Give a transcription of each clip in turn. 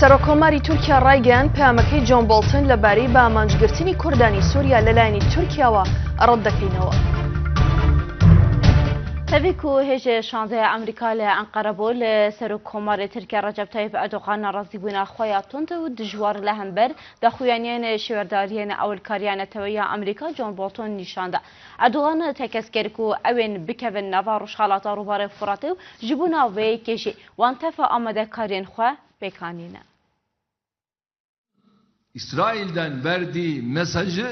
سەرۆکۆماری تورکیا ڕایگەیاند پەیامەکەی جۆن بۆڵتن لەبارەی بە ئامانجگرتنی کوردانی سووریا لەلایەنی تورکیاوە ڕەت دەکەینەوە. تەویکو هێژێ شانزەیە ئەمریکا لە ئەنقەرە بۆ لە سەرۆکۆماری تورکیا ڕەجەب تایب ئەردۆغان ناڕازیبوونا خۆیان تونند و دژوار لە هەمبەر دەخوێنیانە شێوەرداریانە ئەولکاریانەتەوەیە ئەمریکا جۆن بۆڵتۆن نیشاندا. ئەردۆغان تەکەسکرد و ئەوێن بکەون ناوا ڕۆژهەڵاتە ڕووبارەی فوراتێ و ji bo navbeyê kêşî wan tefa amadekarên xwe pêkanîne. İsrail'den verdiği mesajı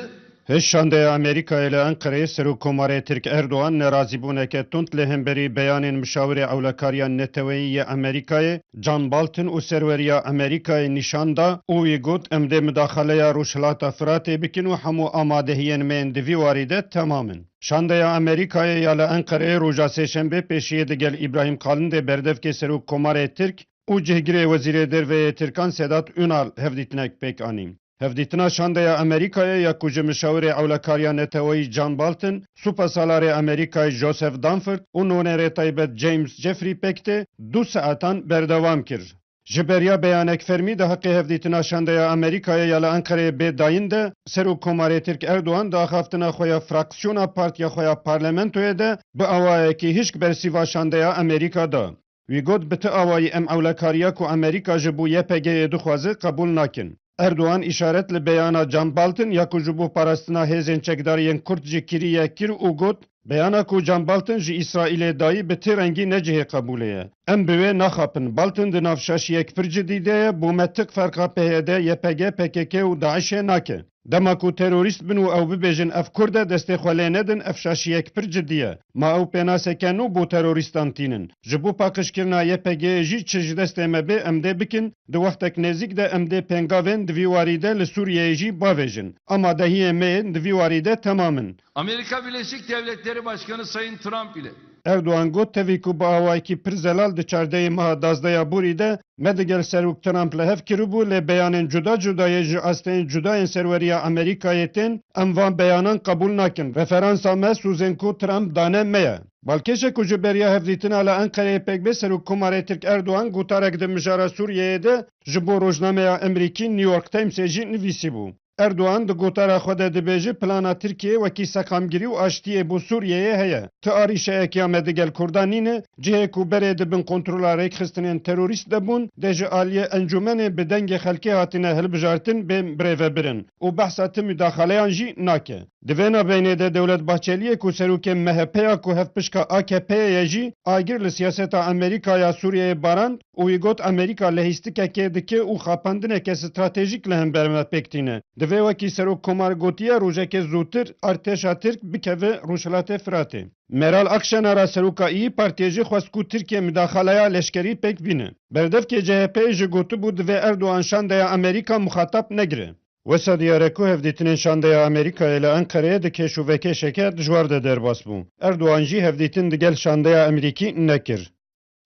هشاندەیە ئەمریکای لە ئەنقەرەیە سەرۆکۆمارێ ترک ئەردۆغان نەرازیبوونێکە تند لە هەمبەری بەیانên مشاورê ewleکاریya neteweyî yê Amerîkayê John Bolton û serweriya Amerîkayê nîşanda û wî got em dê midaxeleya Rûjhilata Firatê bikin û hemû amadehiyên me ên di vî warî de temam in. Şandeya Amerîkayê ya li Enqereyê roja sêşembe pêşiyê digel İbrahim Kalindê berdevkê serokkomarê Tirk û cihgirê Wezîrê Derveyê Tirkan Sedat Ünal hevdîtinek pêk anîn. Hevdîtina şandeya Amerîkayê ya ku ji mişawerê ewlekariya neteweyî John Bolton, Supasalarê Amerîkayê Joseph Dunford û nûnerê taybet James Jeffrey Pectê 2 saetan berdewam kir. Ji beriya beyanekfermî de heqê hevdîtina şandeya Amerîkayê ya li Enqereyê bêdayîn de Serokkomarê Tirk Erdogan di axaftina xwe ya fraksiyona partiya xwe ya parlamentoyê de bi awayekî hişk bersîva şandeya Amerîka da. Wî got bi ti awayî em ewlekariya ku Amerîka ji bo YPG'yê dixwaze qebûl nakin. Erdogan işaret li beyana John Bolton ya ku ji bo parastina hêzên çekdariyên Kurd jî kiriye kir û got beyana ku John Bolton ji İsraîlê dayî bi ti rengî necihê qebûlê ye. Em bi wê naxapin. Bolton di nav şaşiyek pir cidî de ye bû me tik ferqa PYD, YPG, PKK û Daişê nake. Dema ku terorîst bin û ew bibêjin ev Kurd e destê xwe lê nedin ev şaşiyek pir cidî ye. Ma ew pênaseke nû bû terorîstan tînin. Ji bo paqijkirina YPG'yê jî çi ji destê me bê em dê bikin, di wextek nêzik de em dê pengavên di vî warî de li Sûriyeyê jî bavêjin. Amadehiyê me yên di vî warî de temam in. Amerika Birleşik Devletleri Başkanı Sayın Trump ile Erdogan got tevî ku bi awayekî pir zelal di çardeyê meha dazdeya borî de me digel Serok Trump li hev kiribû lê beyanên cuda cudayê ji asteyên cudayên serweriya Amerîkayê tên em van beyanan qebûl nakin. Referansa me sûzên ku Trump dane me ye. Balkêşek ku ji beriya hevdîtina li Enqereyê pêk bê Serokkomarê Tirk Erdogan gotarek di mijara Sûriyeyê de ji bo rojnameya Emerîkî New York Timesê jî nivîsîbû. Erdogan di gotara xwe de dibêje plana Tirkiyê wekî seqamgirî û aştiyê bo Sûriyeyê heye. Ti arîşeyekiya me digel Kurdan nîne, cihê ku berê dibin kontrola rêkxistinên terorîst de bûn, de ji aliyê encûmenê bi dengê xelkê hatine hilbijartin bên birêve birin û behsa ti müdaxaleyan jî nake. Di vê navbeyinê de Dewlet Bahçeliye ku serokê MHP'ya ku hevpişka AKP'ye ye jî agir li siyaseta Amerîkaya Sûriyeyê barand û wî got Amerîka lehîstikekê dike û xapandineke stratejîk li hember me pêk tîne. Di vê wekî Serokkomar gotiye rojeke zûtir artêşa Tirk bikeve Rûjhilatê Firatê. Meral Akşener'a Seroka İYİ Partiye jî xwest ku Tirkiye müdaxaleya leşkerî pêk bîne. Berdevkê CHP'yê jî gotibû di vê Erdogan şandeya Amerîka muxatab negire. Wesa diyare ku hevdîtinên şandeya Amerîkayê li Enqereyê di kêş û vekêşeke dijwar de derbas bû. Erdogan jî hevdîtin digel şandeya Amerîkî nekir.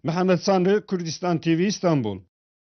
Mehmet Sanrı, Kurdistan TV, İstanbul.